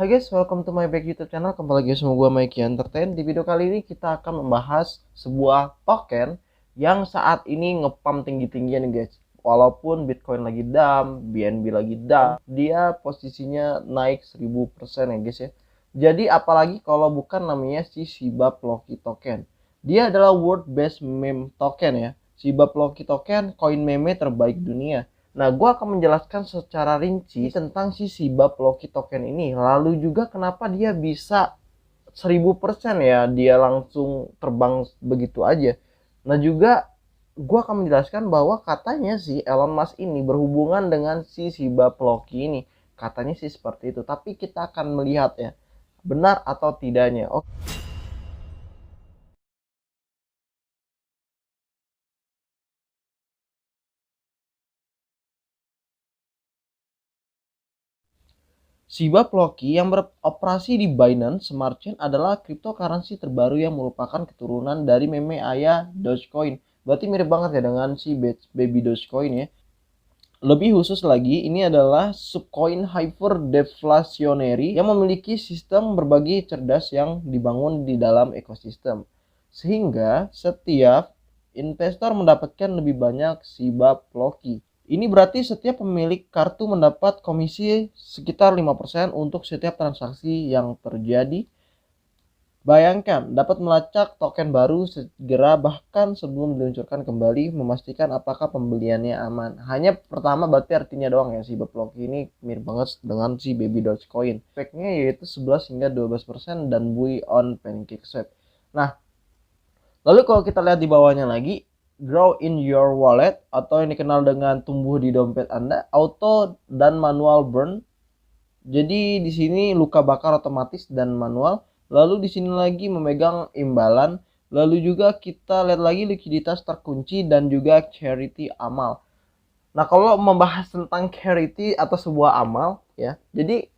Hai guys, welcome to my back YouTube channel. Kembali lagi sama gue Mikey Entertain. Di video kali ini kita akan membahas sebuah token yang saat ini ngepump tinggi-tinggian guys. Walaupun Bitcoin lagi down, BNB lagi down, dia posisinya naik 1000% ya guys ya. Jadi apalagi kalau bukan namanya si Shiba Plocky token. Dia adalah world best meme token ya. Shiba Plocky token koin meme terbaik dunia. Nah, gue akan menjelaskan secara rinci tentang si Shiba Plocky token ini. Lalu juga kenapa dia bisa 1000% ya, dia langsung terbang begitu aja. Nah, juga gue akan menjelaskan bahwa katanya si Elon Musk ini berhubungan dengan si Shiba Plocky ini. Katanya sih seperti itu, tapi kita akan melihat ya, benar atau tidaknya. Oke. Shiba Plocky yang beroperasi di Binance Smart Chain adalah cryptocurrency terbaru yang merupakan keturunan dari meme ayah Dogecoin. Berarti mirip banget ya dengan si baby Dogecoin ya. Lebih khusus lagi, ini adalah subcoin hyper deflationary yang memiliki sistem berbagi cerdas yang dibangun di dalam ekosistem. Sehingga setiap investor mendapatkan lebih banyak Shiba Plocky. Ini berarti setiap pemilik kartu mendapat komisi sekitar 5% untuk setiap transaksi yang terjadi. Bayangkan, dapat melacak token baru segera bahkan sebelum diluncurkan kembali, memastikan apakah pembeliannya aman. Hanya pertama berarti artinya doang ya, si Plocky ini mirip banget dengan si Baby Dogecoin. Efeknya yaitu 11 hingga 12% dan buy on PancakeSwap. Nah, lalu kalau kita lihat di bawahnya lagi, grow in your wallet atau yang dikenal dengan tumbuh di dompet Anda, auto dan manual burn. Jadi di sini luka bakar otomatis dan manual. Lalu di sini lagi memegang imbalan. Lalu juga kita lihat lagi likuiditas terkunci dan juga charity amal. Nah, kalau membahas tentang charity atau sebuah amal ya, jadi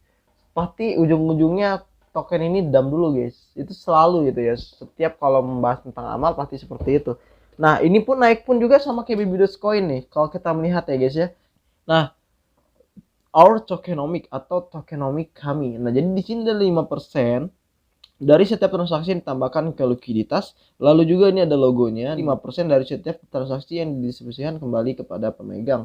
pasti ujung-ujungnya token ini dump dulu guys. Itu selalu gitu ya. Setiap kalau membahas tentang amal pasti seperti itu. Nah, ini pun naik pun juga sama kayak Baby Dogecoin nih. Kalau kita melihat ya guys ya. Nah, our tokenomic atau tokenomic kami. Nah, jadi di sini ada 5% dari setiap transaksi yang ditambahkan ke likuiditas. Lalu juga ini ada logonya, 5% dari setiap transaksi yang didistribusikan kembali kepada pemegang.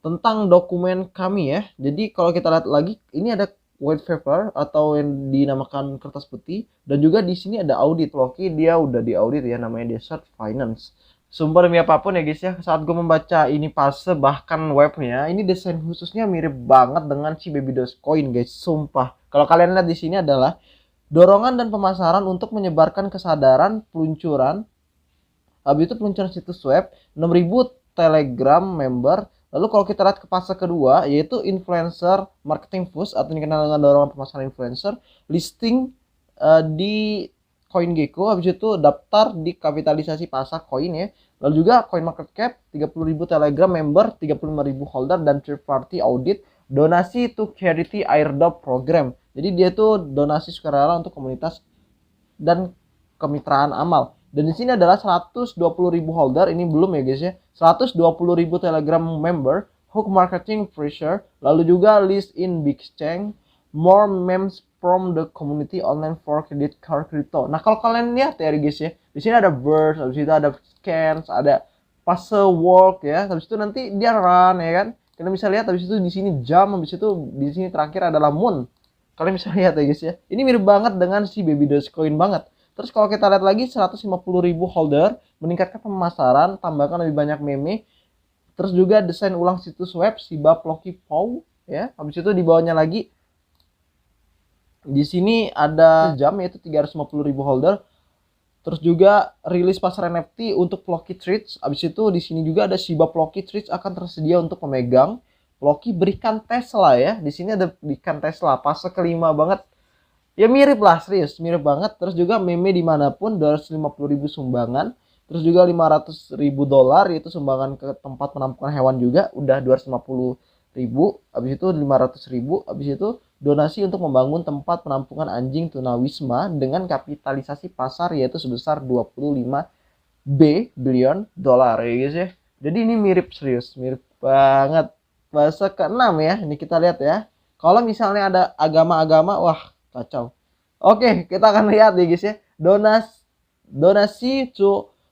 Tentang dokumen kami ya. Jadi kalau kita lihat lagi, ini ada white paper atau yang dinamakan kertas putih, dan juga di sini ada audit. Loki dia udah diaudit ya, namanya Desert Finance. Sumber demi apapun ya guys ya, saat gue membaca ini fase bahkan webnya, ini desain khususnya mirip banget dengan si Baby Dogecoin guys, sumpah. Kalau kalian lihat di sini adalah dorongan dan pemasaran untuk menyebarkan kesadaran peluncuran. Habis itu peluncuran situs web, 6.000 Telegram member. Lalu kalau kita lihat ke fase kedua, yaitu influencer marketing push atau dikenal dengan dorongan pemasaran influencer, listing di CoinGecko, habis itu daftar di kapitalisasi pasar koin ya. Lalu juga coin market cap, 30.000 Telegram member, 35.000 holder, dan third party audit, donasi to charity airdrop program. Jadi dia tuh donasi sukarela untuk komunitas dan kemitraan amal. Dan di sini adalah 120.000 holder, ini belum ya guys ya. 120.000 Telegram member, hook marketing pressure, lalu juga list in big exchange, more memes from the community online for credit card crypto. Nah, kalau kalian lihat ya guys ya, di sini ada burst, habis itu ada scans, ada fase walk ya. Habis itu nanti dia run ya kan. Kalian bisa lihat habis itu di sini jam, habis itu di sini terakhir adalah moon. Kalian bisa lihat ya guys ya. Ini mirip banget dengan si Baby Dogecoin banget. Terus kalau kita lihat lagi 150.000 holder, meningkatkan pemasaran, tambahkan lebih banyak meme. Terus juga desain ulang situs web Shiba Plocky Pow ya. Habis itu di bawahnya lagi di sini ada jam yaitu 350.000 holder. Terus juga rilis pasar NFT untuk Plocky Treats. Habis itu di sini juga ada Shiba Plocky Treats akan tersedia untuk pemegang. Plocky berikan Tesla ya. Di sini ada berikan Tesla, fase kelima banget. Ya mirip lah, serius, mirip banget. Terus juga meme dimanapun, 250.000 sumbangan. Terus juga 500.000 dolar, yaitu sumbangan ke tempat penampungan hewan juga. Udah 250.000. Habis itu 500.000. Habis itu donasi untuk membangun tempat penampungan anjing tunawisma dengan kapitalisasi pasar yaitu sebesar 25 billion dolar ya guys ya. Jadi ini mirip, serius, mirip banget. Fase ke-6 ya, ini kita lihat ya. Kalau misalnya ada agama-agama, wah kacau. Oke, kita akan lihat nih guys ya. Donasi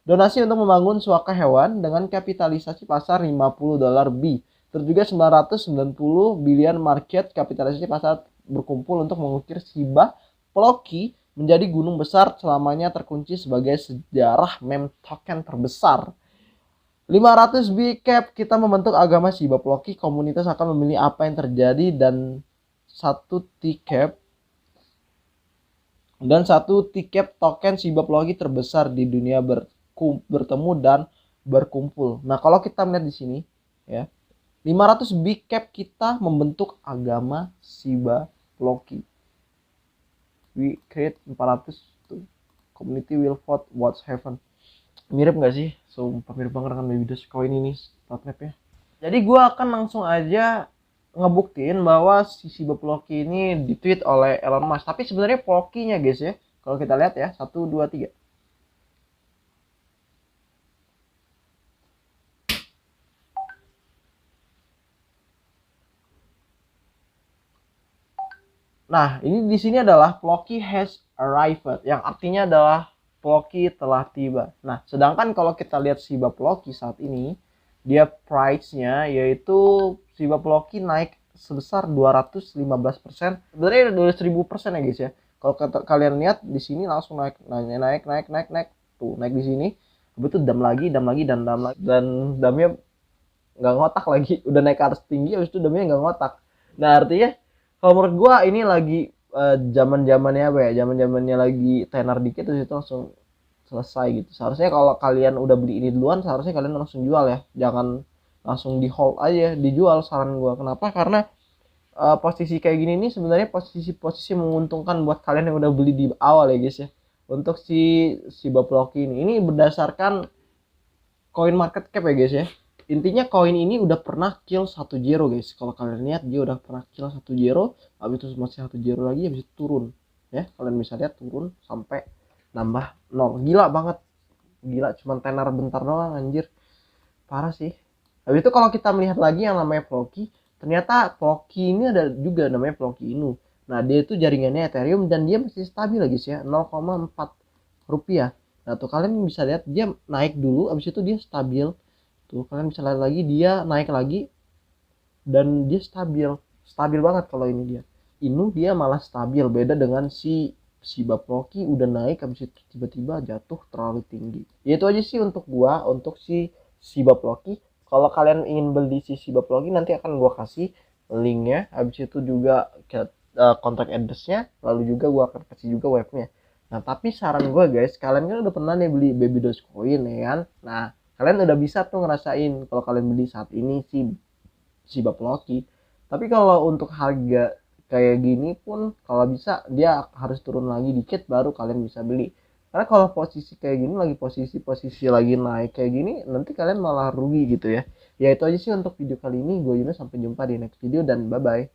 donasi untuk membangun suaka hewan dengan kapitalisasi pasar 50 dolar B. Terus juga 990 billion market kapitalisasi pasar berkumpul untuk mengukir Shiba Plocky menjadi gunung besar selamanya terkunci sebagai sejarah meme token terbesar. 500 B cap kita membentuk agama Shiba Plocky, komunitas akan memilih apa yang terjadi dan satu tiket token Shiba Plocky terbesar di dunia bertemu dan berkumpul. Nah, kalau kita melihat di sini ya, 500 big cap kita membentuk agama Shiba Plocky. We create 400 tuh. Community will vote what's heaven. Mirip gak sih? Sumpah mirip banget dengan Baby Dogecoin ini roadmapnya. Jadi gue akan langsung aja ngebuktiin bahwa si Shiba Plocky ini ditweet oleh Elon Musk. Tapi sebenarnya Plocky-nya guys ya, kalau kita lihat ya, 1, 2, 3. Nah, ini di sini adalah Plocky has arrived, yang artinya adalah Plocky telah tiba. Nah, sedangkan kalau kita lihat Shiba Plocky saat ini, dia price-nya yaitu Shiba Plocky naik sebesar 215%. Sebenarnya udah 1000% ya guys ya. Kalau kalian lihat di sini langsung naik. Tuh, naik di sini. Habis itu dam lagi dan damnya nggak ngotak lagi. Udah naik ke atas tinggi, habis itu damnya nggak ngotak. Nah, artinya kalau menurut gua ini lagi zaman-zamannya apa ya? Zaman-zamannya lagi tenar dikit terus itu langsung selesai gitu. Seharusnya kalau kalian udah beli ini duluan, seharusnya kalian langsung jual ya. Jangan langsung di hold aja, dijual saran gua. Kenapa? Karena posisi kayak gini nih sebenarnya posisi menguntungkan buat kalian yang udah beli di awal ya guys ya. Untuk si Shiba Plocky ini berdasarkan coin market cap ya guys ya. Intinya koin ini udah pernah kill 1 zero guys. Kalau kalian lihat dia udah pernah kill 1 zero, habis itu masih 1 zero lagi, habis itu turun. Ya, kalian bisa lihat turun sampai nambah 0. Gila banget. Gila, cuman tenar bentar doang anjir. Parah sih. Habis itu kalau kita melihat lagi yang namanya Plocky, ternyata Plocky ini ada juga namanya Plocky Inu. Nah, dia itu jaringannya Ethereum dan dia masih stabil lagi sih ya, 0,4 rupiah. Nah, tuh kalian bisa lihat dia naik dulu, habis itu dia stabil. Tuh kalian bisa lihat lagi dia naik lagi dan dia stabil banget. Kalau ini dia malah stabil, beda dengan si Shiba Plocky udah naik habis itu tiba-tiba jatuh terlalu tinggi. Ya itu aja sih untuk gua untuk si Shiba Plocky. Kalau kalian ingin beli si Shiba Plocky nanti akan gua kasih linknya, habis itu juga kontak addressnya, lalu juga gua akan kasih juga webnya. Nah tapi saran gua guys, kalian kan udah pernah nih beli Baby Dogecoin ya kan. Nah kalian udah bisa tuh ngerasain kalau kalian beli saat ini si Shiba Plocky. Tapi kalau untuk harga kayak gini pun kalau bisa dia harus turun lagi dikit baru kalian bisa beli. Karena kalau posisi kayak gini lagi posisi lagi naik kayak gini nanti kalian malah rugi gitu ya. Ya itu aja sih untuk video kali ini. Gue Yunus, sampai jumpa di next video dan bye bye.